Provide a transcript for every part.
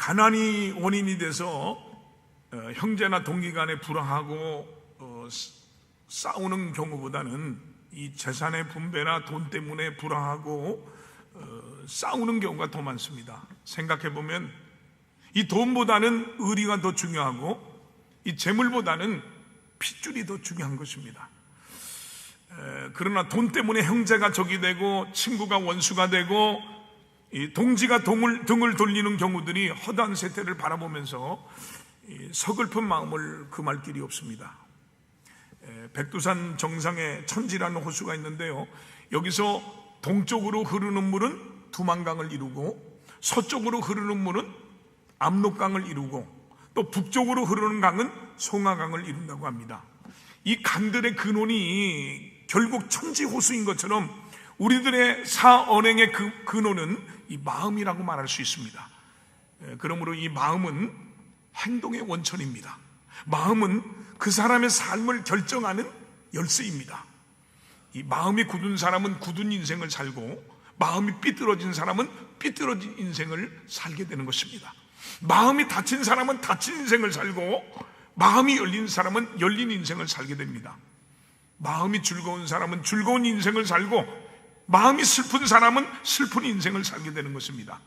가난이 원인이 돼서 형제나 동기 간에 불화하고 싸우는 경우보다는 이 재산의 분배나 돈 때문에 불화하고 싸우는 경우가 더 많습니다. 생각해 보면 이 돈보다는 의리가 더 중요하고 이 재물보다는 핏줄이 더 중요한 것입니다. 그러나 돈 때문에 형제가 적이 되고 친구가 원수가 되고 이 동지가 등을 돌리는 경우들이 허다한 세태를 바라보면서 서글픈 마음을 금할 길이 없습니다. 백두산 정상에 천지라는 호수가 있는데요, 여기서 동쪽으로 흐르는 물은 두만강을 이루고 서쪽으로 흐르는 물은 압록강을 이루고 또 북쪽으로 흐르는 강은 송하강을 이룬다고 합니다. 이 강들의 근원이 결국 천지 호수인 것처럼 우리들의 사언행의 근원은 이 마음이라고 말할 수 있습니다. 그러므로 이 마음은 행동의 원천입니다. 마음은 그 사람의 삶을 결정하는 열쇠입니다. 이 마음이 굳은 사람은 굳은 인생을 살고 마음이 삐뚤어진 사람은 삐뚤어진 인생을 살게 되는 것입니다. 마음이 닫힌 사람은 닫힌 인생을 살고 마음이 열린 사람은 열린 인생을 살게 됩니다. 마음이 즐거운 사람은 즐거운 인생을 살고 마음이 슬픈 사람은 슬픈 인생을 살게 되는 것입니다.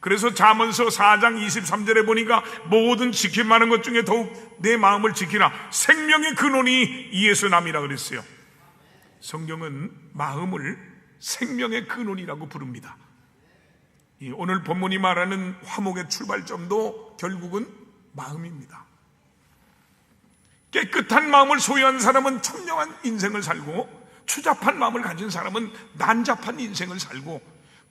그래서 잠언서 4장 23절에 보니까 모든 지킬 만한 것 중에 더욱 내 마음을 지키라, 생명의 근원이 이에서 남이라 그랬어요. 성경은 마음을 생명의 근원이라고 부릅니다. 오늘 본문이 말하는 화목의 출발점도 결국은 마음입니다. 깨끗한 마음을 소유한 사람은 청정한 인생을 살고 추잡한 마음을 가진 사람은 난잡한 인생을 살고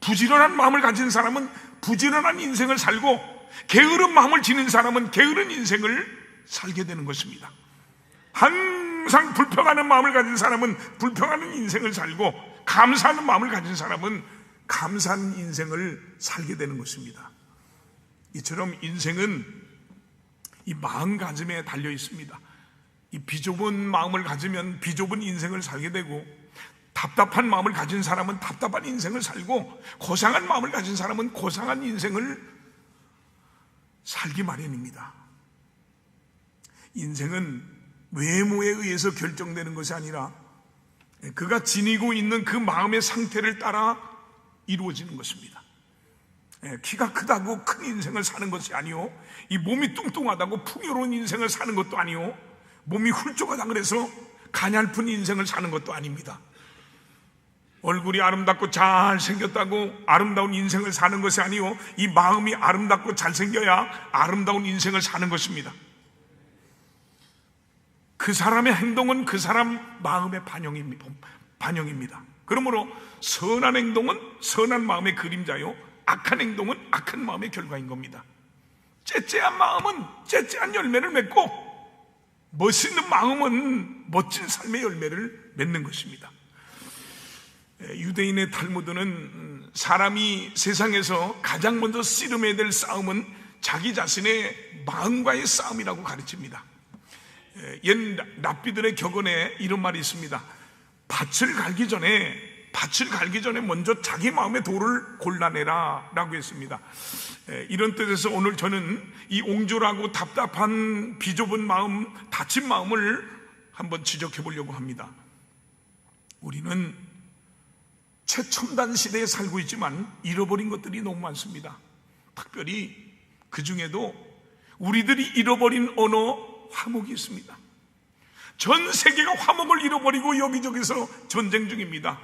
부지런한 마음을 가진 사람은 부지런한 인생을 살고 게으른 마음을 지닌 사람은 게으른 인생을 살게 되는 것입니다. 항상 불평하는 마음을 가진 사람은 불평하는 인생을 살고 감사하는 마음을 가진 사람은 감사한 인생을 살게 되는 것입니다. 이처럼 인생은 이 마음가짐에 달려 있습니다. 이 비좁은 마음을 가지면 비좁은 인생을 살게 되고 답답한 마음을 가진 사람은 답답한 인생을 살고 고상한 마음을 가진 사람은 고상한 인생을 살기 마련입니다. 인생은 외모에 의해서 결정되는 것이 아니라 그가 지니고 있는 그 마음의 상태를 따라 이루어지는 것입니다. 키가 크다고 큰 인생을 사는 것이 아니요, 이 몸이 뚱뚱하다고 풍요로운 인생을 사는 것도 아니요, 몸이 훌쩍하다 그래서 가냘픈 인생을 사는 것도 아닙니다. 얼굴이 아름답고 잘생겼다고 아름다운 인생을 사는 것이 아니요, 이 마음이 아름답고 잘생겨야 아름다운 인생을 사는 것입니다. 그 사람의 행동은 그 사람 마음의 반영입니다. 그러므로 선한 행동은 선한 마음의 그림자요, 악한 행동은 악한 마음의 결과인 겁니다. 째째한 마음은 째째한 열매를 맺고 멋있는 마음은 멋진 삶의 열매를 맺는 것입니다. 유대인의 탈무드는 사람이 세상에서 가장 먼저 씨름해야 될 싸움은 자기 자신의 마음과의 싸움이라고 가르칩니다. 옛 랍비들의 격언에 이런 말이 있습니다. 밭을 갈기 전에 먼저 자기 마음의 돌을 골라내라 라고 했습니다. 이런 뜻에서 오늘 저는 이 옹졸하고 답답한 비좁은 마음, 다친 마음을 한번 지적해 보려고 합니다. 우리는 최첨단 시대에 살고 있지만 잃어버린 것들이 너무 많습니다. 특별히 그 중에도 우리들이 잃어버린 언어, 화목이 있습니다. 전 세계가 화목을 잃어버리고 여기저기서 전쟁 중입니다.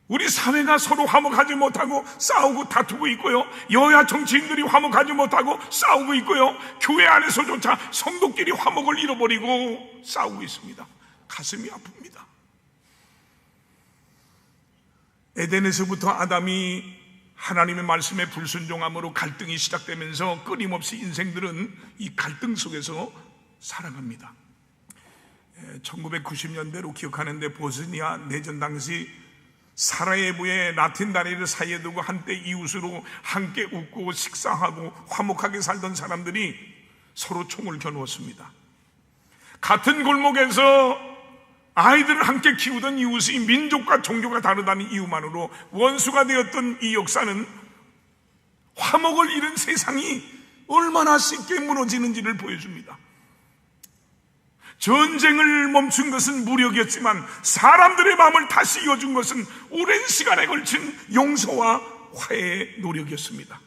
우리 사회가 서로 화목하지 못하고 싸우고 다투고 있고요, 여야 정치인들이 화목하지 못하고 싸우고 있고요, 교회 안에서조차 성도끼리 화목을 잃어버리고 싸우고 있습니다. 가슴이 아픕니다. 에덴에서부터 아담이 하나님의 말씀에 불순종함으로 갈등이 시작되면서 끊임없이 인생들은 이 갈등 속에서 살아갑니다. 1990년대로 기억하는데 보스니아 내전 당시 사라예보의 라틴 다리를 사이에 두고 한때 이웃으로 함께 웃고 식사하고 화목하게 살던 사람들이 서로 총을 겨누었습니다. 같은 골목에서 아이들을 함께 키우던 이웃이 민족과 종교가 다르다는 이유만으로 원수가 되었던 이 역사는 화목을 잃은 세상이 얼마나 쉽게 무너지는지를 보여줍니다. 전쟁을 멈춘 것은 무력이었지만 사람들의 마음을 다시 이어준 것은 오랜 시간에 걸친 용서와 화해의 노력이었습니다.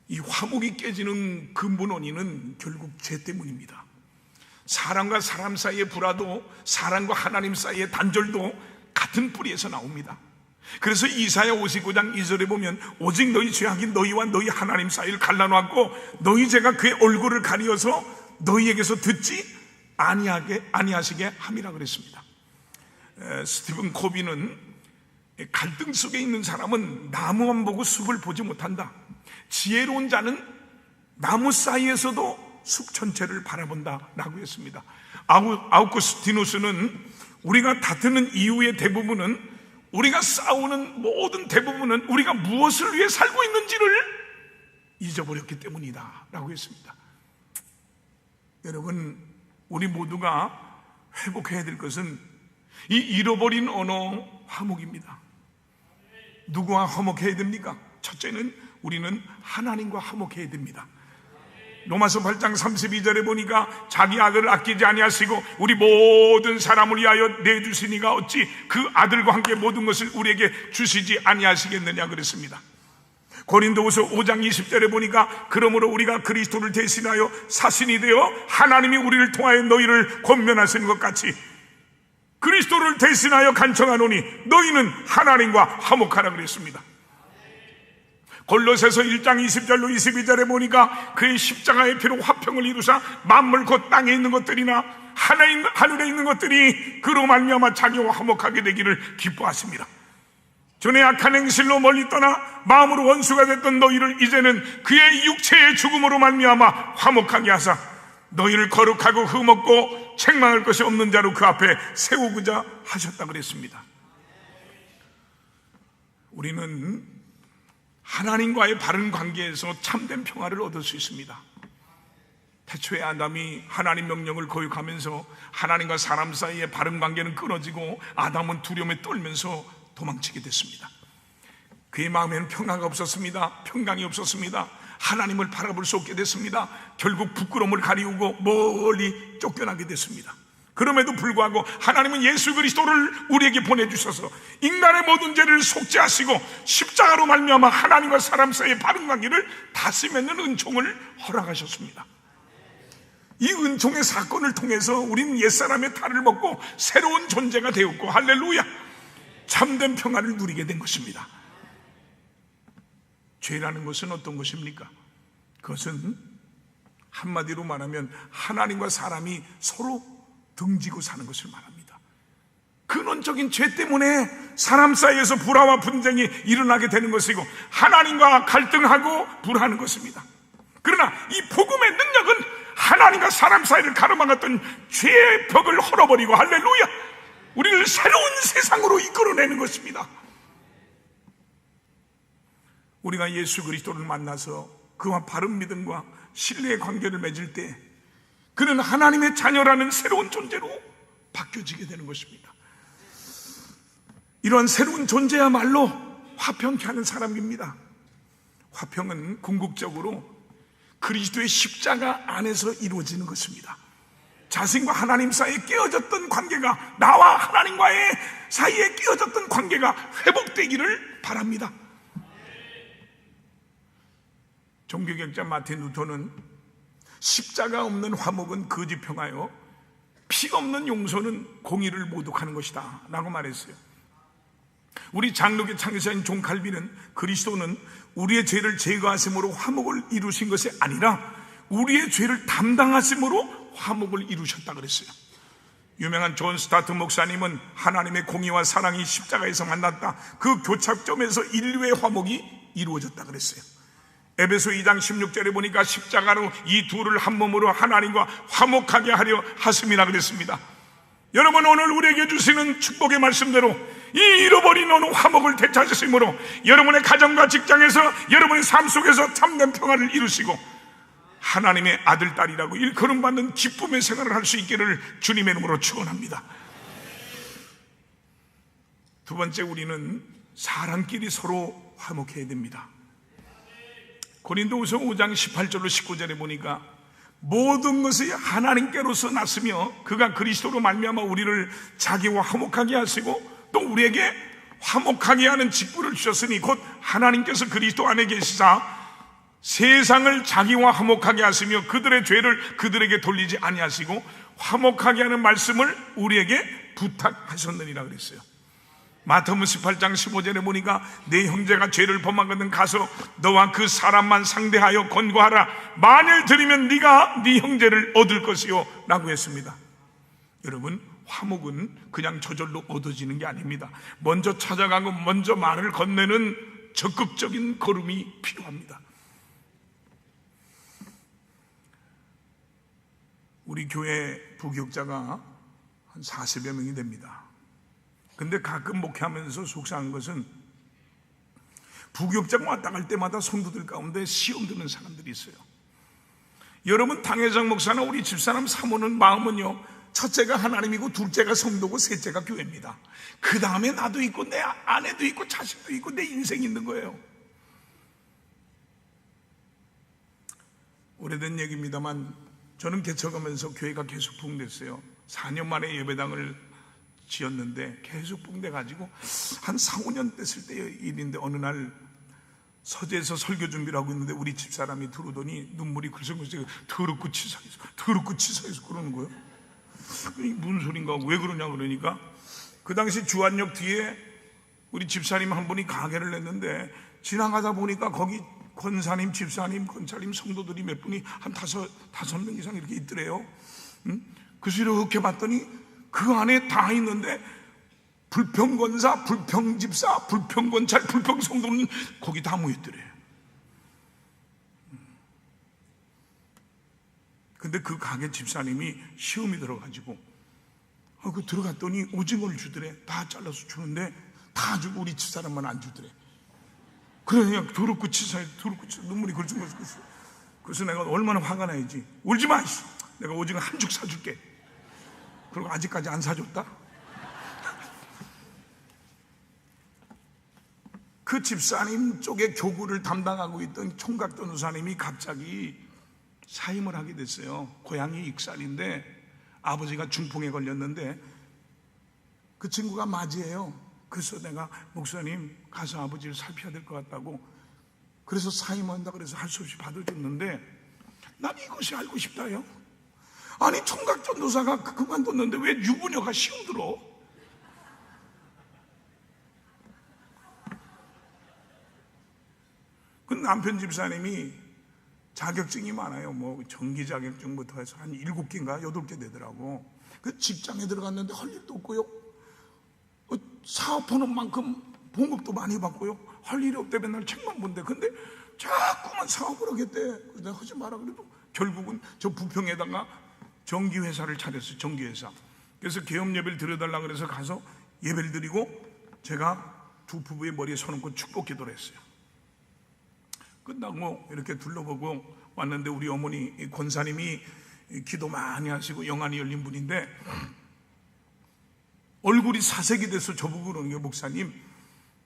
이 화목이 깨지는 근본 원인은 결국 죄 때문입니다. 사람과 사람 사이의 불화도 사람과 하나님 사이의 단절도 같은 뿌리에서 나옵니다. 그래서 이사야 59장 2절에 보면 오직 너희 죄악이 너희와 너희 하나님 사이를 갈라놓았고 너희 죄가 그의 얼굴을 가리어서 너희에게서 듣지 아니하시게 함이라 그랬습니다. 스티븐 코비는 갈등 속에 있는 사람은 나무만 보고 숲을 보지 못한다. 지혜로운 자는 나무 사이에서도 숲 전체를 바라본다 라고 했습니다. 아우구스티누스는 우리가 다투는 이유의 대부분은, 우리가 싸우는 모든 대부분은 우리가 무엇을 위해 살고 있는지를 잊어버렸기 때문이다 라고 했습니다. 여러분, 우리 모두가 회복해야 될 것은 이 잃어버린 언어 화목입니다. 누구와 화목해야 됩니까? 첫째는 우리는 하나님과 화목해야 됩니다. 로마서 8장 32절에 보니까 자기 아들을 아끼지 아니하시고 우리 모든 사람을 위하여 내주시니가 어찌 그 아들과 함께 모든 것을 우리에게 주시지 아니하시겠느냐 그랬습니다. 고린도후서 5장 20절에 보니까 그러므로 우리가 그리스도를 대신하여 사신이 되어 하나님이 우리를 통하여 너희를 권면하시는 것 같이 그리스도를 대신하여 간청하노니 너희는 하나님과 화목하라 그랬습니다. 골로새서 1장 20절로 22절에 보니까 그의 십자가의 피로 화평을 이루사 만물 곧 땅에 있는 것들이나 하늘에 있는 것들이 그로 말미암아 자기와 화목하게 되기를 기뻐하십니다. 전에 악한 행실로 멀리 떠나 마음으로 원수가 됐던 너희를 이제는 그의 육체의 죽음으로 말미암아 화목하게 하사 너희를 거룩하고 흠없고 책망할 것이 없는 자로 그 앞에 세우고자 하셨다 그랬습니다. 우리는 하나님과의 바른 관계에서 참된 평화를 얻을 수 있습니다. 태초에 아담이 하나님 명령을 거역하면서 하나님과 사람 사이의 바른 관계는 끊어지고 아담은 두려움에 떨면서 도망치게 됐습니다. 그의 마음에는 평화가 없었습니다. 평강이 없었습니다. 하나님을 바라볼 수 없게 됐습니다. 결국 부끄러움을 가리우고 멀리 쫓겨나게 됐습니다. 그럼에도 불구하고 하나님은 예수 그리스도를 우리에게 보내주셔서 인간의 모든 죄를 속죄하시고 십자가로 말미암아 하나님과 사람 사이의 바른 관계를 다시 맺는 은총을 허락하셨습니다. 이 은총의 사건을 통해서 우리는 옛사람의 탈을 먹고 새로운 존재가 되었고 할렐루야, 참된 평화를 누리게 된 것입니다. 죄라는 것은 어떤 것입니까? 그것은 한마디로 말하면 하나님과 사람이 서로 등지고 사는 것을 말합니다. 근원적인 죄 때문에 사람 사이에서 불화와 분쟁이 일어나게 되는 것이고 하나님과 갈등하고 불화하는 것입니다. 그러나 이 복음의 능력은 하나님과 사람 사이를 가로막았던 죄의 벽을 헐어버리고 할렐루야, 우리를 새로운 세상으로 이끌어내는 것입니다. 우리가 예수 그리스도를 만나서 그와 바른 믿음과 신뢰의 관계를 맺을 때 그는 하나님의 자녀라는 새로운 존재로 바뀌어지게 되는 것입니다. 이러한 새로운 존재야말로 화평케 하는 사람입니다. 화평은 궁극적으로 그리스도의 십자가 안에서 이루어지는 것입니다. 자신과 하나님 사이에 깨어졌던 관계가, 나와 하나님과의 사이에 깨어졌던 관계가 회복되기를 바랍니다. 종교개혁자 마틴 루터는 십자가 없는 화목은 거짓 평화요, 피 없는 용서는 공의를 모독하는 것이다 라고 말했어요. 우리 장로교 창시자인 존 칼빈은 그리스도는 우리의 죄를 제거하심으로 화목을 이루신 것이 아니라 우리의 죄를 담당하심으로 화목을 이루셨다 그랬어요. 유명한 존 스타트 목사님은 하나님의 공의와 사랑이 십자가에서 만났다, 그 교착점에서 인류의 화목이 이루어졌다 그랬어요. 에베소 2장 16절에 보니까 십자가로 이 둘을 한 몸으로 하나님과 화목하게 하려 하심이라 그랬습니다. 여러분, 오늘 우리에게 주시는 축복의 말씀대로 이 잃어버린 어느 화목을 되찾으심으로 여러분의 가정과 직장에서, 여러분의 삶 속에서 참된 평화를 이루시고 하나님의 아들, 딸이라고 일컬음받는 기쁨의 생활을 할 수 있기를 주님의 이름으로 축원합니다. 두 번째, 우리는 사람끼리 서로 화목해야 됩니다. 고린도후서 5장 18절로 19절에 보니까 모든 것이 하나님께로서 났으며 그가 그리스도로 말미암아 우리를 자기와 화목하게 하시고 또 우리에게 화목하게 하는 직분을 주셨으니 곧 하나님께서 그리스도 안에 계시사 세상을 자기와 화목하게 하시며 그들의 죄를 그들에게 돌리지 아니하시고 화목하게 하는 말씀을 우리에게 부탁하셨느니라 그랬어요. 마태복음 18장 15절에 보니까 내 형제가 죄를 범하거든 가서 너와 그 사람만 상대하여 권고하라. 만일 들으면 네가 네 형제를 얻을 것이요 라고 했습니다. 여러분, 화목은 그냥 저절로 얻어지는 게 아닙니다. 먼저 찾아가고 먼저 말을 건네는 적극적인 걸음이 필요합니다. 우리 교회 부교육자가 한 40여 명이 됩니다. 근데 가끔 목회하면서 속상한 것은 부교육자가 왔다 갈 때마다 성도들 가운데 시험 드는 사람들이 있어요. 여러분, 당회장 목사나 우리 집사람 사모는 마음은요, 첫째가 하나님이고 둘째가 성도고 셋째가 교회입니다. 그 다음에 나도 있고 내 아내도 있고 자식도 있고 내 인생이 있는 거예요. 오래된 얘기입니다만 저는 개척하면서 교회가 계속 붕괴됐어요. 4년 만에 예배당을 지었는데 계속 붕괴가지고 한 4, 5년 됐을 때의 일인데 어느 날 서재에서 설교 준비를 하고 있는데 우리 집사람이 들어오더니 눈물이 글썽글썽 더럽고 치사해서 그러는 거예요. 무슨 소린가 왜 그러냐 그러니까 그 당시 주안역 뒤에 우리 집사님 한 분이 가게를 냈는데 지나가다 보니까 거기 권사님, 집사님, 권사님, 성도들이 몇 분이 한 다섯 명 이상 이렇게 있더래요. 그래서 이렇게 봤더니 그 안에 다 있는데 불평권사, 불평집사, 불평권찰, 불평성도는 거기 다 모였더래요. 근데 그 가게 집사님이 시험이 들어가지고 그 들어갔더니 오징어를 주더래. 다 잘라서 주는데 다 주고 우리 집사람만 안 주더래. 그래 그냥 더럽고 치사해, 눈물이 걸쭉걸쭉. 그래서 내가 얼마나 화가 나야지. 울지 마, 내가 오징어 한 죽 사줄게. 그리고 아직까지 안 사줬다. 그 집사님 쪽에 교구를 담당하고 있던 총각 전도사님이 갑자기 사임을 하게 됐어요. 고향이 익산인데 아버지가 중풍에 걸렸는데 그 친구가 맞이에요. 그래서 내가 목사님 가서 아버지를 살펴야 될 것 같다고, 그래서 사임한다 그래서 할 수 없이 받아줬는데 난 이것이 알고 싶다요. 아니 총각 전도사가 그만뒀는데 왜 유부녀가 시험 들어? 그 남편 집사님이 자격증이 많아요. 뭐 전기 자격증부터 해서 한 7개인가 8개 되더라고. 그 직장에 들어갔는데 할 일도 없고요. 사업하는 만큼 봉급도 많이 받고요. 할 일이 없대. 맨날 책만 본대. 근데 자꾸만 사업을 하겠대. 그래서 내가 하지 마라 그래도 결국은 저 부평에다가 전기회사를 차렸어요. 전기회사. 그래서 개업 예배를 드려달라 그래서 가서 예배를 드리고 제가 두 부부의 머리에 손 얹고 축복 기도를 했어요. 끝나고 이렇게 둘러보고 왔는데 우리 어머니 권사님이 기도 많이 하시고 영안이 열린 분인데 얼굴이 사색이 돼서 저보고 그러는 거예요.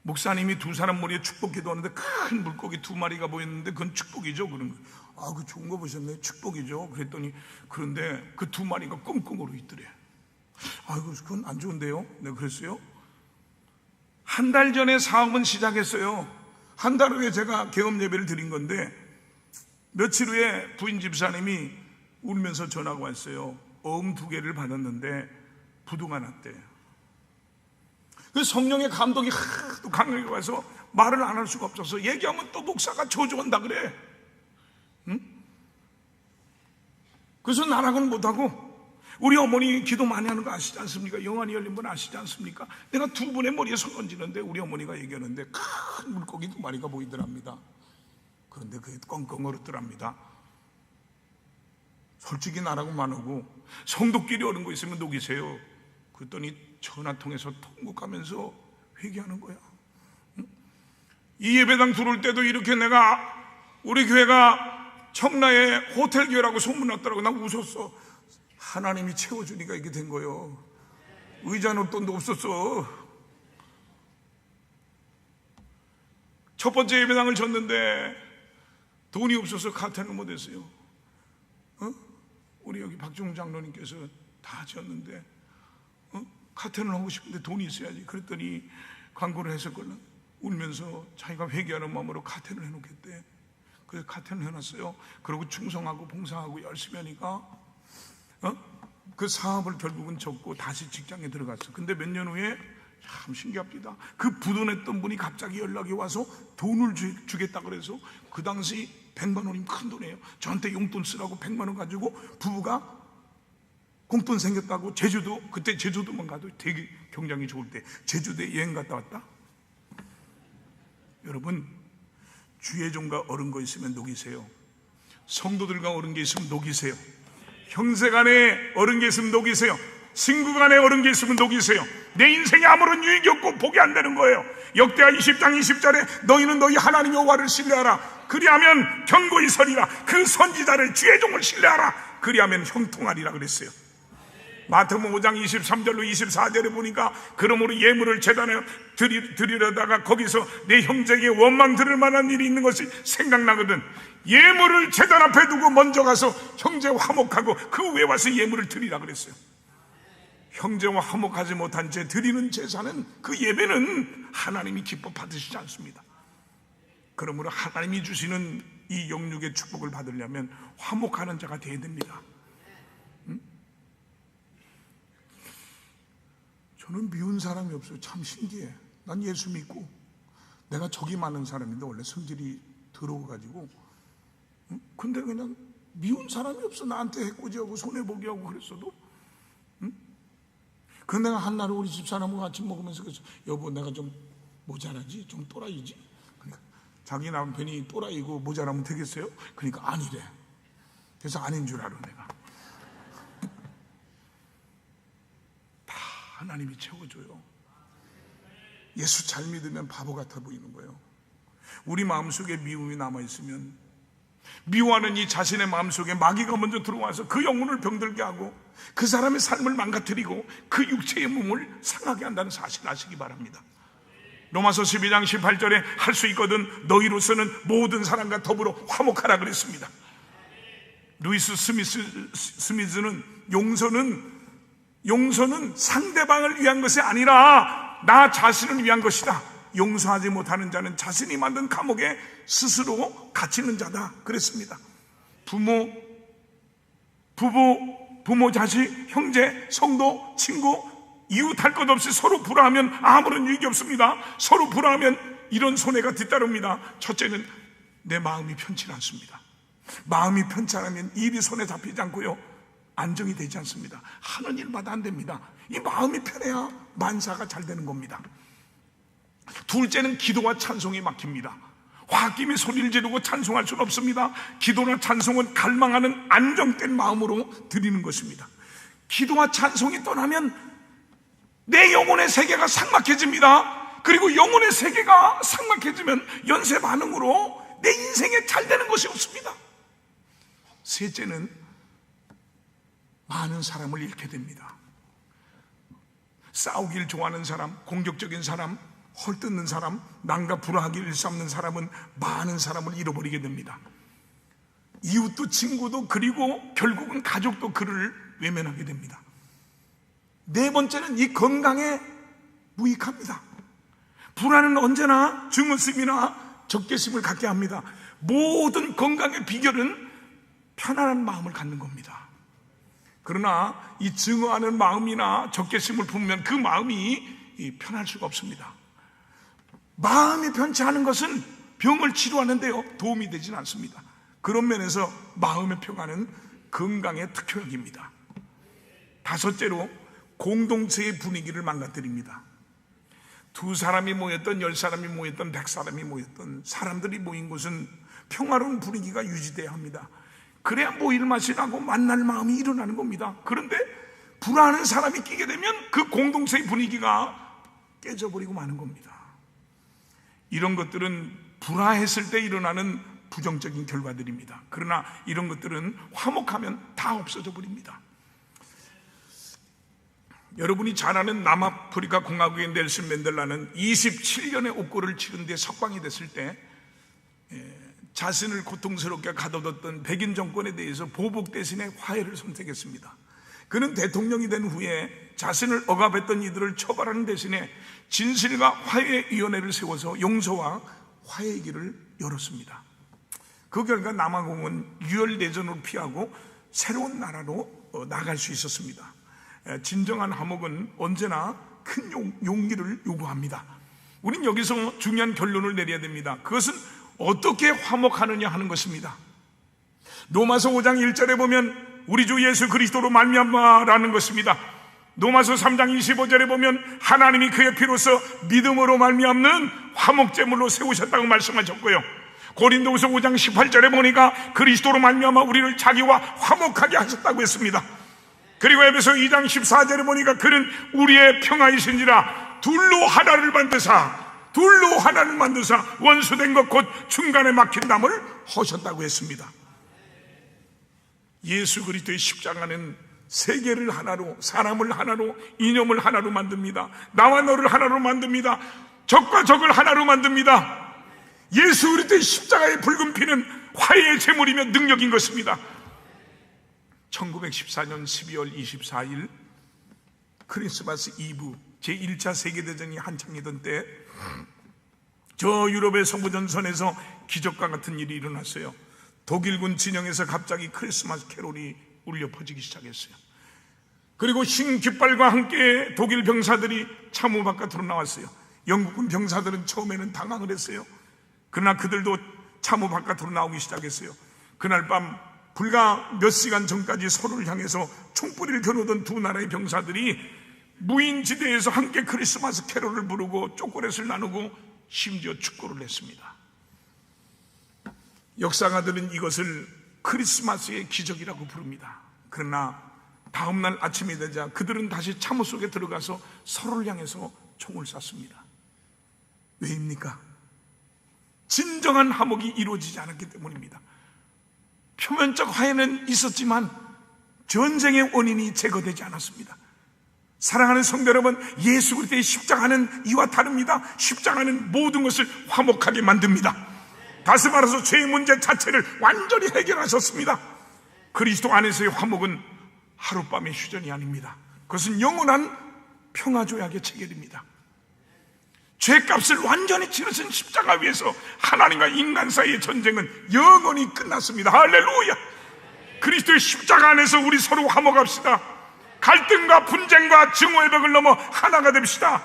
목사님이 두 사람 머리에 축복 기도하는데 큰 물고기 2마리가 보였는데 그건 축복이죠? 그런 거예요. 아, 그 좋은 거 보셨네. 축복이죠. 그랬더니 그런데 그 2마리가 꽁꽁으로 있더래. 아이고, 그건 안 좋은데요? 내가 그랬어요. 한 달 전에 사업은 시작했어요. 한 달 후에 제가 개업 예배를 드린 건데 며칠 후에 부인 집사님이 울면서 전화가 왔어요. 어음 2개를 받았는데 부도가 났대. 그 성령의 감독이 하도 강하게 와서 말을 안 할 수가 없어서 얘기하면 또 목사가 저주한다 그래. 응? 그래서 나락은 못하고 우리 어머니 기도 많이 하는 거 아시지 않습니까? 영안이 열린 분 아시지 않습니까? 내가 2분의 머리에 손 얹는데 우리 어머니가 얘기하는데 큰 물고기 2마리가 보이더랍니다. 그런데 그게 꽁꽁 얼었더랍니다. 솔직히 나라고만 하고 성도끼리 어른 거 있으면 녹이세요. 그랬더니 전화 통해서 통곡하면서 회개하는 거야. 응? 이 예배당 들어올 때도 이렇게 내가 우리 교회가 청라에 호텔 교회라고 소문났더라고. 나 웃었어. 하나님이 채워주니까 이게 된 거예요. 의자 놓을 돈도 없었어. 첫 번째 예배당을 졌는데 돈이 없어서 카텐을 못했어요. 우리 여기 박종훈 장로님께서 다 지었는데 카텐을 하고 싶은데 돈이 있어야지. 그랬더니 광고를 했었거든. 울면서 자기가 회개하는 마음으로 카텐을 해놓겠대. 그래서 카텐을 해놨어요. 그리고 충성하고 봉사하고 열심히 하니까 그 사업을 결국은 접고 다시 직장에 들어갔어. 근데 몇 년 후에 참 신기합니다. 그 부도냈던 분이 갑자기 연락이 와서 돈을 주겠다 그래서 그 당시 100만 원이면 큰 돈이에요. 저한테 용돈 쓰라고 100만 원 가지고 부부가 공돈 생겼다고 제주도, 그때 제주도만 가도 되게 경장이 좋을 때 제주도에 여행 갔다 왔다. 여러분, 주의 종과 옳은 거 있으면 녹이세요. 성도들과 옳은 게 있으면 녹이세요. 형제간에 옳은 게 있으면 녹이세요. 친구간에 옳은 게 있으면 녹이세요. 내 인생에 아무런 유익이 없고 복이 안 되는 거예요. 역대하 20장 20절에 너희는 너희 하나님 여호와를 신뢰하라. 그리하면 견고히 서리라. 그 선지자를 주의 종을 신뢰하라. 그리하면 형통하리라 그랬어요. 마태복음 5장 23절로 24절에 보니까 그러므로 예물을 제단에 드리려다가 거기서 내 형제에게 원망 들을 만한 일이 있는 것이 생각나거든. 예물을 제단 앞에 두고 먼저 가서 형제와 화목하고 그 후에 와서 예물을 드리라 그랬어요. 형제와 화목하지 못한 채 드리는 제사는, 그 예배는 하나님이 기뻐 받으시지 않습니다. 그러므로 하나님이 주시는 이 영육의 축복을 받으려면 화목하는 자가 되어야 됩니다. 저는 미운 사람이 없어요. 참 신기해. 난 예수 믿고 내가 적이 많은 사람인데 원래 성질이 더러워가지고 근데 그냥 미운 사람이 없어. 나한테 해코지하고 손해보기 하고 그랬어도. 그 내가 한날 우리 집사람과 같이 먹으면서 그래서 여보 내가 좀 모자라지? 좀 또라이지? 그러니까 자기 남편이 또라이고 모자라면 되겠어요? 그러니까 아니래. 그래서 아닌 줄 알아 내가. 다 하나님이 채워줘요. 예수 잘 믿으면 바보 같아 보이는 거예요. 우리 마음속에 미움이 남아있으면 미워하는 이 자신의 마음속에 마귀가 먼저 들어와서 그 영혼을 병들게 하고 그 사람의 삶을 망가뜨리고 그 육체의 몸을 상하게 한다는 사실을 아시기 바랍니다. 로마서 12장 18절에 할 수 있거든 너희로서는 모든 사람과 더불어 화목하라 그랬습니다. 루이스 스미스는 용서는 상대방을 위한 것이 아니라 나 자신을 위한 것이다. 용서하지 못하는 자는 자신이 만든 감옥에 스스로 갇히는 자다 그랬습니다. 부모, 자식, 형제, 성도, 친구, 이웃 할 것 없이 서로 불화하면 아무런 유익이 없습니다. 서로 불화하면 이런 손해가 뒤따릅니다. 첫째는 내 마음이 편치 않습니다. 마음이 편치 않으면 일이 손에 잡히지 않고요, 안정이 되지 않습니다. 하는 일마다 안 됩니다. 이 마음이 편해야 만사가 잘 되는 겁니다. 둘째는 기도와 찬송이 막힙니다. 홧김에 소리를 지르고 찬송할 수는 없습니다. 기도나 찬송은 갈망하는 안정된 마음으로 드리는 것입니다. 기도와 찬송이 떠나면 내 영혼의 세계가 삭막해집니다. 그리고 영혼의 세계가 삭막해지면 연쇄 반응으로 내 인생에 잘 되는 것이 없습니다. 셋째는 많은 사람을 잃게 됩니다. 싸우길 좋아하는 사람, 공격적인 사람, 헐뜯는 사람, 남과 불화하기를 일삼는 사람은 많은 사람을 잃어버리게 됩니다. 이웃도 친구도 그리고 결국은 가족도 그를 외면하게 됩니다. 네 번째는 이 건강에 무익합니다. 불안은 언제나 증오심이나 적개심을 갖게 합니다. 모든 건강의 비결은 편안한 마음을 갖는 겁니다. 그러나 이 증오하는 마음이나 적개심을 품으면 그 마음이 편할 수가 없습니다. 마음이 편치 않은 것은 병을 치료하는데요 도움이 되지는 않습니다. 그런 면에서 마음의 평안은 건강의 특효약입니다. 다섯째로 공동체의 분위기를 망가뜨립니다. 두 사람이 모였던 10사람이 모였던 100사람이 모였던 사람들이 모인 곳은 평화로운 분위기가 유지돼야 합니다. 그래야 모일 맛이 나고 만날 마음이 일어나는 겁니다. 그런데 불안한 사람이 끼게 되면 그 공동체의 분위기가 깨져버리고 마는 겁니다. 이런 것들은 불화했을 때 일어나는 부정적인 결과들입니다. 그러나 이런 것들은 화목하면 다 없어져 버립니다. 여러분이 잘 아는 남아프리카 공화국의 넬슨 맨델라는 27년의 옥고를 치른 뒤에 석방이 됐을 때 자신을 고통스럽게 가둬뒀던 백인 정권에 대해서 보복 대신에 화해를 선택했습니다. 그는 대통령이 된 후에 자신을 억압했던 이들을 처벌하는 대신에 진실과 화해위원회를 세워서 용서와 화해의 길을 열었습니다. 그 결과 남아공은 유혈내전으로 피하고 새로운 나라로 나갈 수 있었습니다. 진정한 화목은 언제나 큰 용기를 요구합니다. 우린 여기서 중요한 결론을 내려야 됩니다. 그것은 어떻게 화목하느냐 하는 것입니다. 로마서 5장 1절에 보면 우리 주 예수 그리스도로 말미암아라는 것입니다. 로마서 3장 25절에 보면 하나님이 그의 피로서 믿음으로 말미암는 화목제물로 세우셨다고 말씀하셨고요, 고린도후서 5장 18절에 보니까 그리스도로 말미암아 우리를 자기와 화목하게 하셨다고 했습니다. 그리고 에베소 2장 14절에 보니까 그는 우리의 평화이신지라 둘로 하나를 만드사 원수된 것 곧 중간에 막힌 담을 허셨다고 했습니다. 예수 그리스도의 십자가는 세계를 하나로, 사람을 하나로, 이념을 하나로 만듭니다. 나와 너를 하나로 만듭니다. 적과 적을 하나로 만듭니다. 예수 그리스도의 십자가의 붉은 피는 화해의 제물이며 능력인 것입니다. 1914년 12월 24일 크리스마스 이브, 제1차 세계대전이 한창이던 때 저 유럽의 서부전선에서 기적과 같은 일이 일어났어요. 독일군 진영에서 갑자기 크리스마스 캐롤이 울려 퍼지기 시작했어요. 그리고 흰 깃발과 함께 독일 병사들이 참호 바깥으로 나왔어요. 영국군 병사들은 처음에는 당황을 했어요. 그러나 그들도 참호 바깥으로 나오기 시작했어요. 그날 밤 불과 몇 시간 전까지 서로를 향해서 총뿌리를 겨누던 두 나라의 병사들이 무인지대에서 함께 크리스마스 캐롤을 부르고 초콜릿을 나누고 심지어 축구를 했습니다. 역사가들은 이것을 크리스마스의 기적이라고 부릅니다. 그러나 다음날 아침이 되자 그들은 다시 참호 속에 들어가서 서로를 향해서 총을 쐈습니다. 왜입니까? 진정한 화목이 이루어지지 않았기 때문입니다. 표면적 화해는 있었지만 전쟁의 원인이 제거되지 않았습니다. 사랑하는 성도 여러분, 예수 그리스도의 십자가는 이와 다릅니다. 십자가는 모든 것을 화목하게 만듭니다. 다시 말해서 죄의 문제 자체를 완전히 해결하셨습니다. 그리스도 안에서의 화목은 하룻밤의 휴전이 아닙니다. 그것은 영원한 평화조약의 체결입니다. 죄값을 완전히 치르신 십자가 위에서 하나님과 인간 사이의 전쟁은 영원히 끝났습니다. 할렐루야! 그리스도의 십자가 안에서 우리 서로 화목합시다. 갈등과 분쟁과 증오의 벽을 넘어 하나가 됩시다.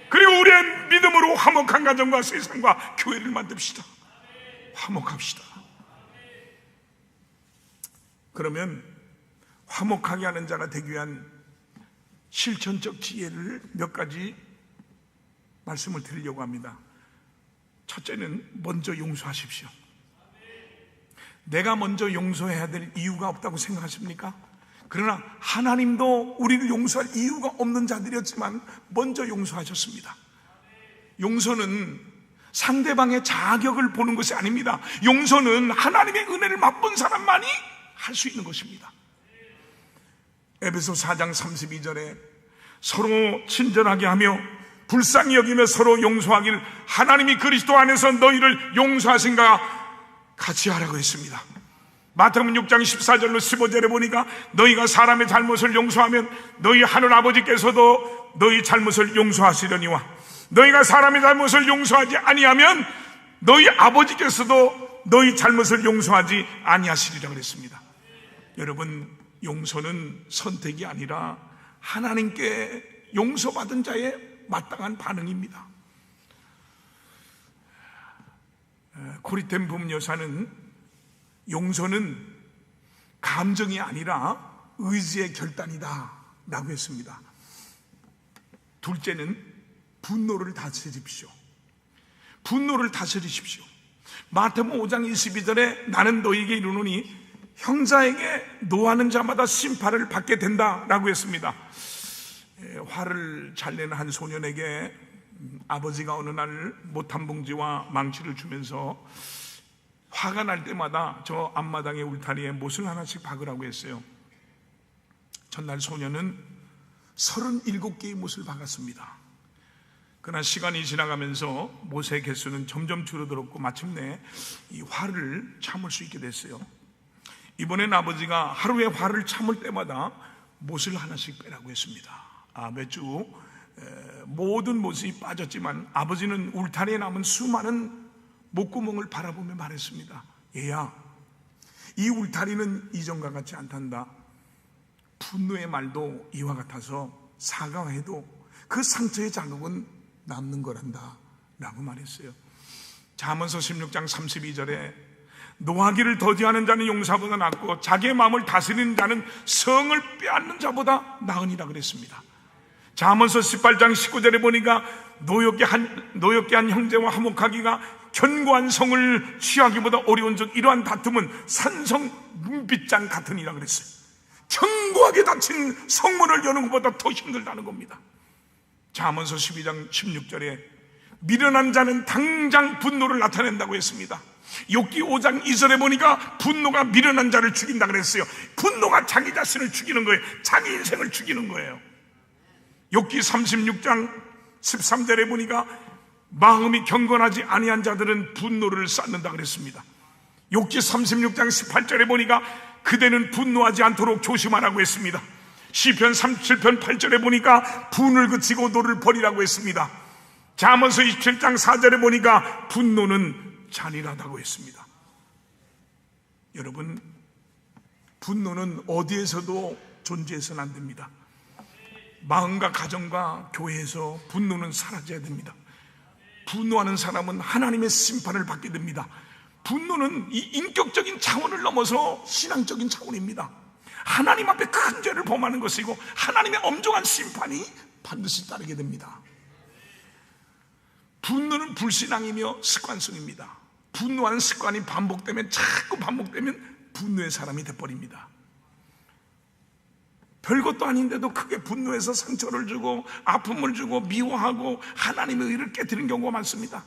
그리고 우리의 믿음으로 화목한 가정과 세상과 교회를 만듭시다. 화목합시다. 그러면 화목하게 하는 자가 되기 위한 실천적 지혜를 몇 가지 말씀을 드리려고 합니다. 첫째는 먼저 용서하십시오. 내가 먼저 용서해야 될 이유가 없다고 생각하십니까? 그러나 하나님도 우리를 용서할 이유가 없는 자들이었지만 먼저 용서하셨습니다. 용서는 상대방의 자격을 보는 것이 아닙니다. 용서는 하나님의 은혜를 맛본 사람만이 할 수 있는 것입니다. 에베소 4장 32절에 서로 친절하게 하며 불쌍히 여기며 서로 용서하길 하나님이 그리스도 안에서 너희를 용서하신가 같이 하라고 했습니다. 마태복음 6장 14절로 15절에 보니까 너희가 사람의 잘못을 용서하면 너희 하늘 아버지께서도 너희 잘못을 용서하시려니와 너희가 사람의 잘못을 용서하지 아니하면 너희 아버지께서도 너희 잘못을 용서하지 아니하시리라 그랬습니다. 여러분, 용서는 선택이 아니라 하나님께 용서받은 자의 마땅한 반응입니다. 코리텐 부녀사는 용서는 감정이 아니라 의지의 결단이다 라고 했습니다. 둘째는 분노를 다스리십시오. 분노를 다스리십시오. 마태복음 5장 22절에 나는 너희에게 이르노니 형사에게 노하는 자마다 심판을 받게 된다라고 했습니다. 화를 잘 내는 한 소년에게 아버지가 어느 날 못한 봉지와 망치를 주면서 화가 날 때마다 저 앞마당의 울타리에 못을 하나씩 박으라고 했어요. 전날 소년은 37개의 못을 박았습니다. 그러나 시간이 지나가면서 못의 개수는 점점 줄어들었고 마침내 이 화를 참을 수 있게 됐어요. 이번엔 아버지가 하루에 화를 참을 때마다 못을 하나씩 빼라고 했습니다. 몇 주 모든 못이 빠졌지만 아버지는 울타리에 남은 수많은 못구멍을 바라보며 말했습니다. 얘야, 이 울타리는 이전과 같지 않단다. 분노의 말도 이와 같아서 사과해도 그 상처의 자국은 남는 거란다 라고 말했어요. 잠언서 16장 32절에 노하기를 더디하는 자는 용사보다 낫고 자기의 마음을 다스리는 자는 성을 빼앗는 자보다 나으니라 그랬습니다. 잠언서 18장 19절에 보니까 노엽게 한 형제와 화목하기가 견고한 성을 취하기보다 어려운즉 이러한 다툼은 산성 눈빛장 같으니라 그랬어요. 견고하게 닫힌 성문을 여는 것보다 더 힘들다는 겁니다. 잠언서 12장 16절에 미련한 자는 당장 분노를 나타낸다고 했습니다. 욥기 5장 2절에 보니까 분노가 미련한 자를 죽인다 그랬어요. 분노가 자기 자신을 죽이는 거예요. 자기 인생을 죽이는 거예요. 욥기 36장 13절에 보니까 마음이 경건하지 아니한 자들은 분노를 쌓는다 그랬습니다. 욥기 36장 18절에 보니까 그대는 분노하지 않도록 조심하라고 했습니다. 시편 37편 8절에 보니까 분을 그치고 노를 버리라고 했습니다. 잠언서 27장 4절에 보니까 분노는 잔인하다고 했습니다. 여러분, 분노는 어디에서도 존재해서는 안 됩니다. 마음과 가정과 교회에서 분노는 사라져야 됩니다. 분노하는 사람은 하나님의 심판을 받게 됩니다. 분노는 이 인격적인 차원을 넘어서 신앙적인 차원입니다. 하나님 앞에 큰 죄를 범하는 것이고 하나님의 엄중한 심판이 반드시 따르게 됩니다. 분노는 불신앙이며 습관성입니다. 분노하는 습관이 자꾸 반복되면 분노의 사람이 돼버립니다. 별것도 아닌데도 크게 분노해서 상처를 주고 아픔을 주고 미워하고 하나님의 의를 깨뜨리는 경우가 많습니다.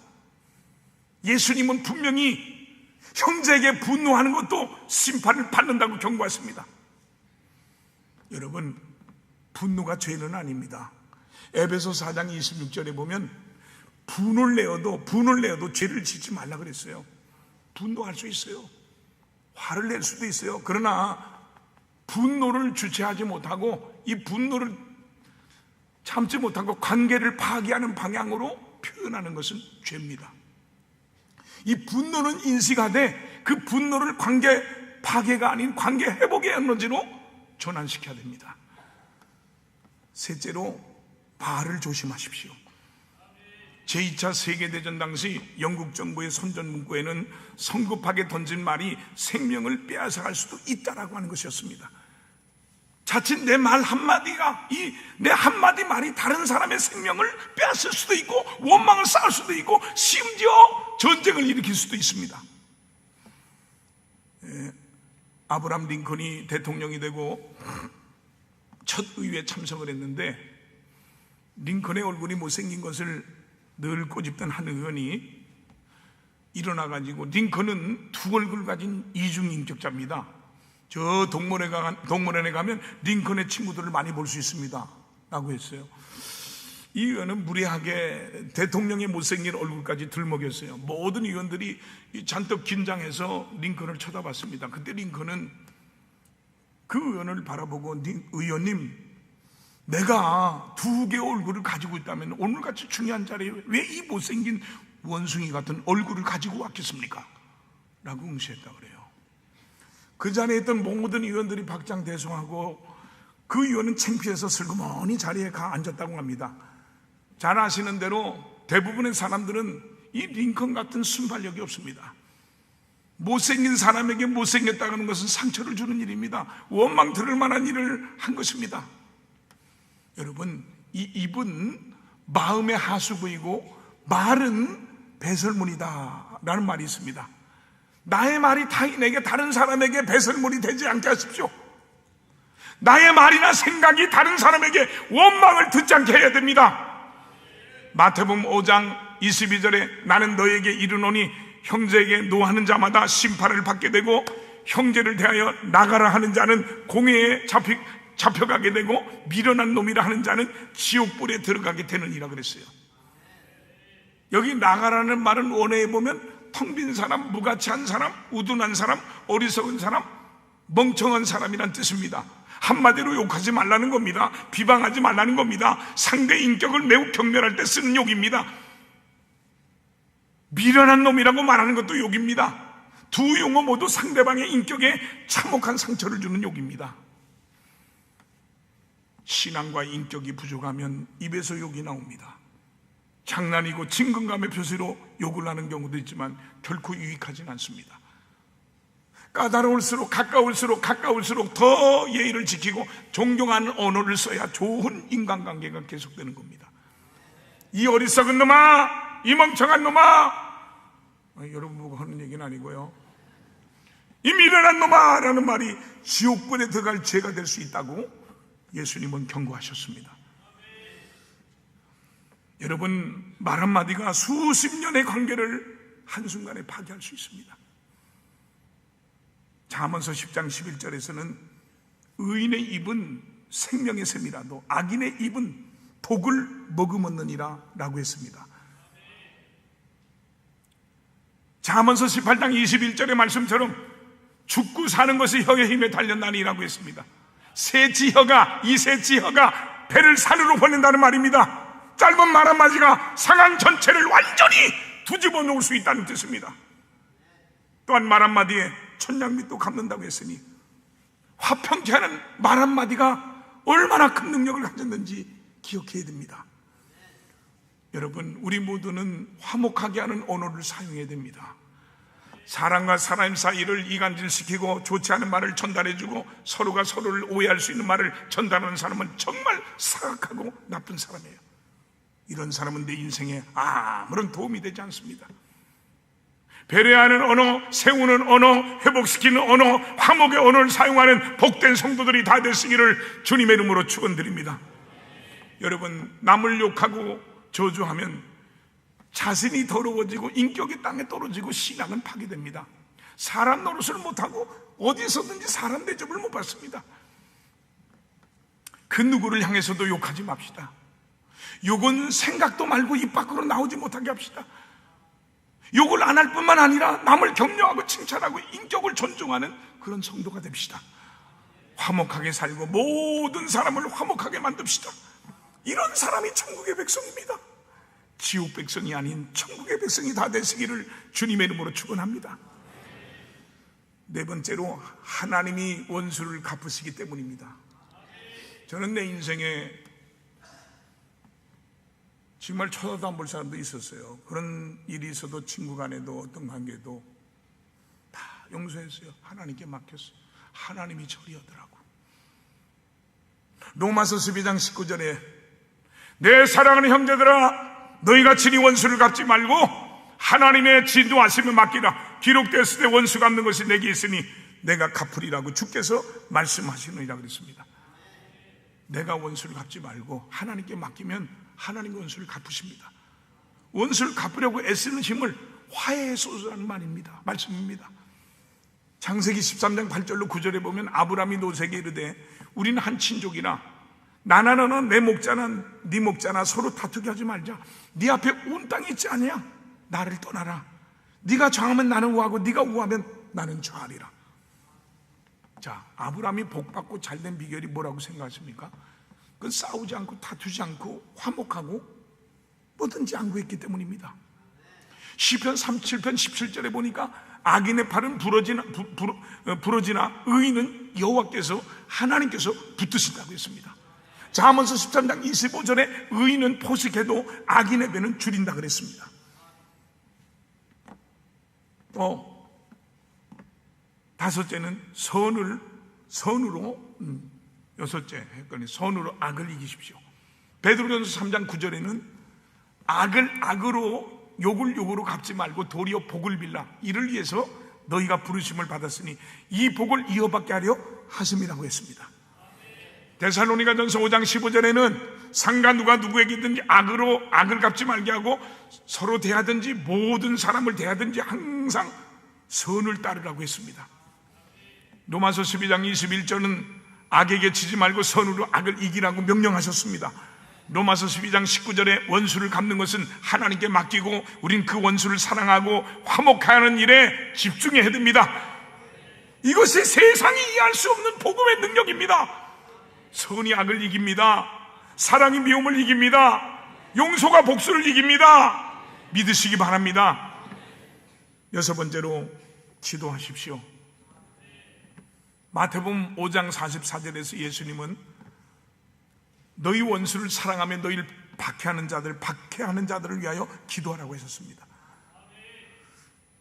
예수님은 분명히 형제에게 분노하는 것도 심판을 받는다고 경고하십니다. 여러분, 분노가 죄는 아닙니다. 에베소 4장 26절에 보면 분을 내어도 죄를 짓지 말라 그랬어요. 분노할 수 있어요. 화를 낼 수도 있어요. 그러나 분노를 주체하지 못하고 이 분노를 참지 못하고 관계를 파괴하는 방향으로 표현하는 것은 죄입니다. 이 분노는 인식하되 그 분노를 관계 파괴가 아닌 관계 회복의 에너지로 전환시켜야 됩니다. 셋째로, 말을 조심하십시오. 제2차 세계대전 당시 영국 정부의 선전 문구에는 성급하게 던진 말이 생명을 빼앗아갈 수도 있다라고 하는 것이었습니다. 자칫 내 말 한마디가, 내 한마디 말이 다른 사람의 생명을 빼앗을 수도 있고 원망을 쌓을 수도 있고 심지어 전쟁을 일으킬 수도 있습니다. 아브라함 링컨이 대통령이 되고 첫 의회에 참석을 했는데 링컨의 얼굴이 못생긴 것을 늘 꼬집던 한 의원이 일어나가지고, 링컨은 두 얼굴 가진 이중인격자입니다. 저 동물원에 가면 링컨의 친구들을 많이 볼 수 있습니다 라고 했어요. 이 의원은 무례하게 대통령의 못생긴 얼굴까지 들먹였어요. 모든 의원들이 잔뜩 긴장해서 링컨을 쳐다봤습니다. 그때 링컨은 그 의원을 바라보고, 의원님, 내가 두 개의 얼굴을 가지고 있다면 오늘같이 중요한 자리에 왜 이 못생긴 원숭이 같은 얼굴을 가지고 왔겠습니까? 라고 응시했다 그래요. 그 자리에 있던 모든 의원들이 박장대소하고 그 의원은 창피해서 슬그머니 자리에 가 앉았다고 합니다. 잘 아시는 대로 대부분의 사람들은 이 링컨 같은 순발력이 없습니다. 못생긴 사람에게 못생겼다는 것은 상처를 주는 일입니다. 원망 들을 만한 일을 한 것입니다. 여러분, 이 입은 마음의 하수구이고 말은 배설물이다 라는 말이 있습니다. 나의 말이 타인에게, 다른 사람에게 배설물이 되지 않게 하십시오. 나의 말이나 생각이 다른 사람에게 원망을 듣지 않게 해야 됩니다. 마태복음 5장 22절에 나는 너에게 이르노니 형제에게 노하는 자마다 심판을 받게 되고 형제를 대하여 나가라 하는 자는 공회에 잡혀가게 되고 미련한 놈이라 하는 자는 지옥불에 들어가게 되느니라 그랬어요. 여기 나가라는 말은 원어에 보면 텅 빈 사람, 무가치한 사람, 우둔한 사람, 어리석은 사람, 멍청한 사람이란 뜻입니다. 한마디로 욕하지 말라는 겁니다. 비방하지 말라는 겁니다. 상대 인격을 매우 경멸할 때 쓰는 욕입니다. 미련한 놈이라고 말하는 것도 욕입니다. 두 용어 모두 상대방의 인격에 참혹한 상처를 주는 욕입니다. 신앙과 인격이 부족하면 입에서 욕이 나옵니다. 장난이고 친근감의 표시로 욕을 하는 경우도 있지만 결코 유익하진 않습니다. 까다로울수록 가까울수록 더 예의를 지키고 존경하는 언어를 써야 좋은 인간관계가 계속되는 겁니다. 이 어리석은 놈아, 이 멍청한 놈아, 여러분 보고 하는 얘기는 아니고요, 이 미련한 놈아 라는 말이 지옥불에 들어갈 죄가 될 수 있다고 예수님은 경고하셨습니다. 여러분, 말 한마디가 수십 년의 관계를 한순간에 파괴할 수 있습니다. 잠언서 10장 11절에서는 의인의 입은 생명의 샘이라도 악인의 입은 독을 머금었느니라 라고 했습니다. 잠언서 18장 21절의 말씀처럼 죽고 사는 것이 혀의 힘에 달렸나니라고 했습니다. 새 지혀가 배를 산으로 보낸다는 말입니다. 짧은 말 한마디가 상황 전체를 완전히 뒤집어 놓을 수 있다는 뜻입니다. 또한 말 한마디에 천냥빛도 갚는다고 했으니 화평케 하는 말 한마디가 얼마나 큰 능력을 가졌는지 기억해야 됩니다. 여러분, 우리 모두는 화목하게 하는 언어를 사용해야 됩니다. 사람과 사람 사이를 이간질시키고 좋지 않은 말을 전달해주고 서로가 서로를 오해할 수 있는 말을 전달하는 사람은 정말 사악하고 나쁜 사람이에요. 이런 사람은 내 인생에 아무런 도움이 되지 않습니다. 배려하는 언어, 세우는 언어, 회복시키는 언어, 화목의 언어를 사용하는 복된 성도들이 다 되시기를 주님의 이름으로 축원드립니다. 여러분, 남을 욕하고 저주하면 자신이 더러워지고 인격이 땅에 떨어지고 신앙은 파괴됩니다. 사람 노릇을 못하고 어디서든지 사람 대접을 못 받습니다. 그 누구를 향해서도 욕하지 맙시다. 욕은 생각도 말고 입 밖으로 나오지 못하게 합시다. 욕을 안 할 뿐만 아니라 남을 격려하고 칭찬하고 인격을 존중하는 그런 성도가 됩시다. 화목하게 살고 모든 사람을 화목하게 만듭시다. 이런 사람이 천국의 백성입니다. 지옥 백성이 아닌 천국의 백성이 다 되시기를 주님의 이름으로 축원합니다. 네 번째로, 하나님이 원수를 갚으시기 때문입니다. 저는 내 인생에 정말 쳐다도 안 볼 사람도 있었어요. 그런 일이 있어도 친구 간에도 어떤 관계도 다 용서했어요. 하나님께 맡겼어요. 하나님이 처리하더라고. 로마서 12장 19절에 내 사랑하는 형제들아, 너희가 친히 원수를 갚지 말고 하나님의 진노하심을 맡기라. 기록되었을 때 원수 갚는 것이 내게 있으니 내가 갚으리라고 주께서 말씀하시느니라 그랬습니다. 내가 원수를 갚지 말고 하나님께 맡기면 하나님이 원수를 갚으십니다. 원수를 갚으려고 애쓰는 힘을 화해에 쏟으라는 말씀입니다. 창세기 13장 8절로 9절에 보면 아브라함이 노새에게 이르되 우리는 한 친족이나 나나 너나 내 목자나 네 목자나 서로 다투게 하지 말자. 네 앞에 온 땅이 있지 않냐? 나를 떠나라. 네가 좌하면 나는 우하고 네가 우하면 나는 좌하리라. 자, 아브라함이 복받고 잘된 비결이 뭐라고 생각하십니까? 그건 싸우지 않고 다투지 않고 화목하고 뭐든지 안구했기 때문입니다. 시편 37편 17절에 보니까 악인의 팔은 부러지나 의인은 여호와께서 하나님께서 붙드신다고 했습니다. 잠언서 13장 25절에 의인은 포식해도 악인의 배는 줄인다 그랬습니다. 다섯째는 선으로 여섯째 했거니 선으로 악을 이기십시오. 베드로전서 3장 9절에는 악을 악으로 욕을 욕으로 갚지 말고 도리어 복을 빌라. 이를 위해서 너희가 부르심을 받았으니 이 복을 이어받게 하려 하심이라고 했습니다. 데살로니가전서 5장 15절에는 상가 누가 누구에게든지 악으로 악을 갚지 말게 하고 서로 대하든지 모든 사람을 대하든지 항상 선을 따르라고 했습니다. 로마서 12장 21절은 악에게 지지 말고 선으로 악을 이기라고 명령하셨습니다. 로마서 12장 19절에 원수를 갚는 것은 하나님께 맡기고 우린 그 원수를 사랑하고 화목하는 일에 집중해야 됩니다. 이것이 세상이 이해할 수 없는 복음의 능력입니다. 선이 악을 이깁니다. 사랑이 미움을 이깁니다. 용서가 복수를 이깁니다. 믿으시기 바랍니다. 여섯 번째로 기도하십시오. 마태복음 5장 44절에서 예수님은 너희 원수를 사랑하며 너희를 박해하는 자들을 위하여 기도하라고 하셨습니다.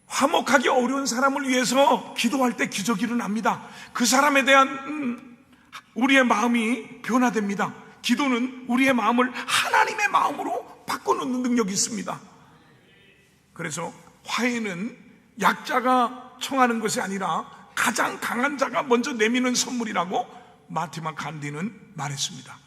화목하기 어려운 사람을 위해서 기도할 때 기적이 일어납니다. 그 사람에 대한 우리의 마음이 변화됩니다. 기도는 우리의 마음을 하나님의 마음으로 바꿔놓는 능력이 있습니다. 그래서 화해는 약자가 청하는 것이 아니라 가장 강한 자가 먼저 내미는 선물이라고 마티마 간디는 말했습니다.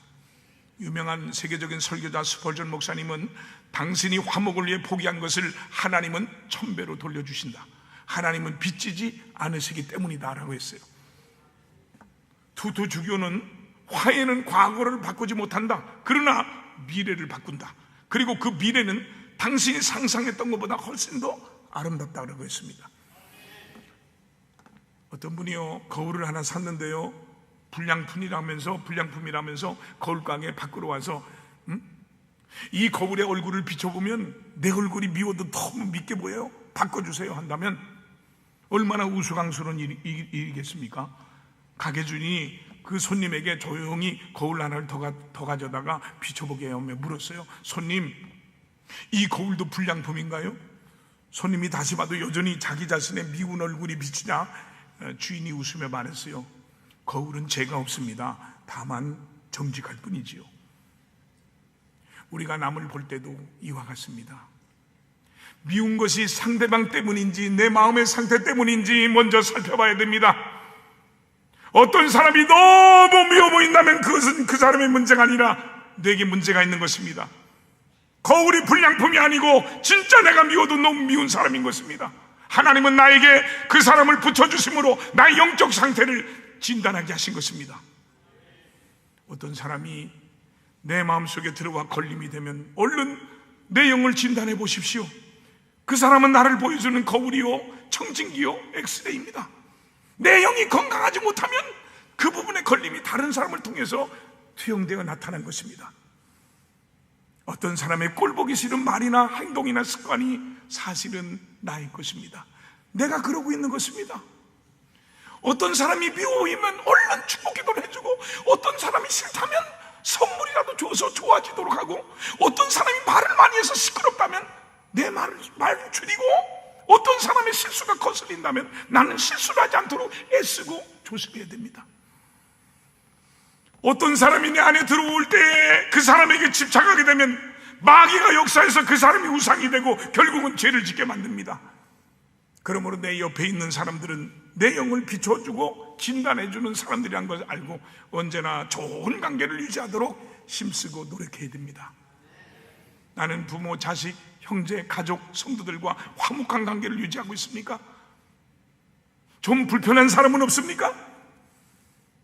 유명한 세계적인 설교자 스펄전 목사님은 당신이 화목을 위해 포기한 것을 하나님은 1000배로 돌려주신다. 하나님은 빚지지 않으시기 때문이다 라고 했어요. 투투 주교는 화해는 과거를 바꾸지 못한다. 그러나 미래를 바꾼다. 그리고 그 미래는 당신이 상상했던 것보다 훨씬 더 아름답다고 했습니다. 어떤 분이요, 거울을 하나 샀는데요, 불량품이라면서 거울가게 밖으로 와서 이 거울의 얼굴을 비춰보면 내 얼굴이 미워도 너무 밉게 보여요, 바꿔주세요 한다면 얼마나 우스꽝스러운 일이겠습니까? 가게주인이 그 손님에게 조용히 거울 하나를 더 가져다가 비춰보게 하며 물었어요. 손님, 이 거울도 불량품인가요? 손님이 다시 봐도 여전히 자기 자신의 미운 얼굴이 비치자 주인이 웃으며 말했어요. 거울은 죄가 없습니다. 다만 정직할 뿐이지요. 우리가 남을 볼 때도 이와 같습니다. 미운 것이 상대방 때문인지 내 마음의 상태 때문인지 먼저 살펴봐야 됩니다. 어떤 사람이 너무 미워 보인다면 그것은 그 사람의 문제가 아니라 내게 문제가 있는 것입니다. 거울이 불량품이 아니고 진짜 내가 미워도 너무 미운 사람인 것입니다. 하나님은 나에게 그 사람을 붙여주심으로 나의 영적 상태를 진단하게 하신 것입니다. 어떤 사람이 내 마음속에 들어와 걸림이 되면 얼른 내 영을 진단해 보십시오. 그 사람은 나를 보여주는 거울이요, 청진기요, 엑스레이입니다. 내 영이 건강하지 못하면 그 부분의 걸림이 다른 사람을 통해서 투영되어 나타난 것입니다. 어떤 사람의 꼴보기 싫은 말이나 행동이나 습관이 사실은 나의 것입니다. 내가 그러고 있는 것입니다. 어떤 사람이 미워이면 얼른 축복 기도를 해주고, 어떤 사람이 싫다면 선물이라도 줘서 좋아지도록 하고, 어떤 사람이 말을 많이 해서 시끄럽다면 내 말을 줄이고, 어떤 사람의 실수가 거슬린다면 나는 실수를 하지 않도록 애쓰고 조심해야 됩니다. 어떤 사람이 내 안에 들어올 때 그 사람에게 집착하게 되면 마귀가 역사해서 그 사람이 우상이 되고 결국은 죄를 짓게 만듭니다. 그러므로 내 옆에 있는 사람들은 내 영을 비춰주고 진단해주는 사람들이란 것을 알고 언제나 좋은 관계를 유지하도록 힘쓰고 노력해야 됩니다. 나는 부모, 자식, 형제, 가족, 성도들과 화목한 관계를 유지하고 있습니까? 좀 불편한 사람은 없습니까?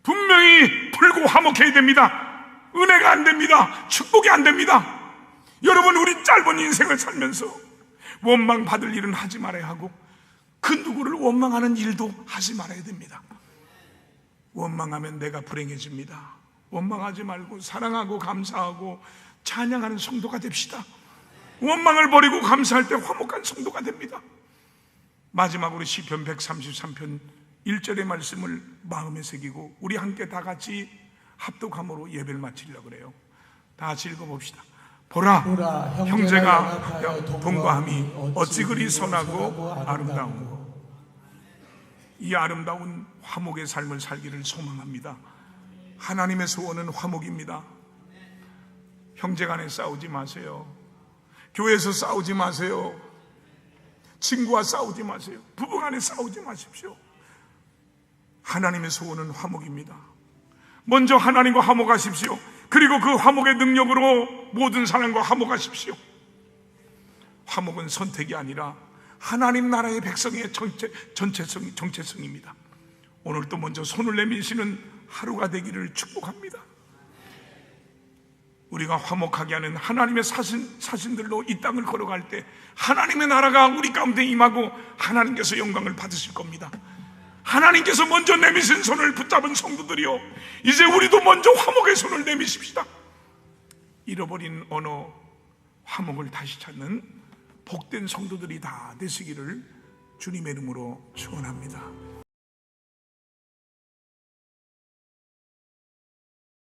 분명히 풀고 화목해야 됩니다. 은혜가 안 됩니다. 축복이 안 됩니다. 여러분, 우리 짧은 인생을 살면서 원망 받을 일은 하지 말아야 하고 그 누구를 원망하는 일도 하지 말아야 됩니다. 원망하면 내가 불행해집니다. 원망하지 말고 사랑하고 감사하고 찬양하는 성도가 됩시다. 원망을 버리고 감사할 때 화목한 성도가 됩니다. 마지막으로 시편 133편 1절의 말씀을 마음에 새기고 우리 함께 다 같이 합독함으로 예배를 마치려고 그래요. 다 같이 읽어봅시다. 보라, 형제가 동거함이 어찌 그리 선하고 아름다운고. 이 아름다운 화목의 삶을 살기를 소망합니다. 하나님의 소원은 화목입니다. 형제간에 싸우지 마세요. 교회에서 싸우지 마세요. 친구와 싸우지 마세요. 부부간에 싸우지 마십시오. 하나님의 소원은 화목입니다. 먼저 하나님과 화목하십시오. 그리고 그 화목의 능력으로 모든 사람과 화목하십시오. 화목은 선택이 아니라 하나님 나라의 백성의 정체성입니다. 오늘 또 먼저 손을 내미시는 하루가 되기를 축복합니다. 우리가 화목하게 하는 하나님의 사신들로 이 땅을 걸어갈 때 하나님의 나라가 우리 가운데 임하고 하나님께서 영광을 받으실 겁니다. 하나님께서 먼저 내미신 손을 붙잡은 성도들이요, 이제 우리도 먼저 화목의 손을 내미십시다. 잃어버린 언어, 화목을 다시 찾는 복된 성도들이 다 되시기를 주님의 이름으로 축원합니다.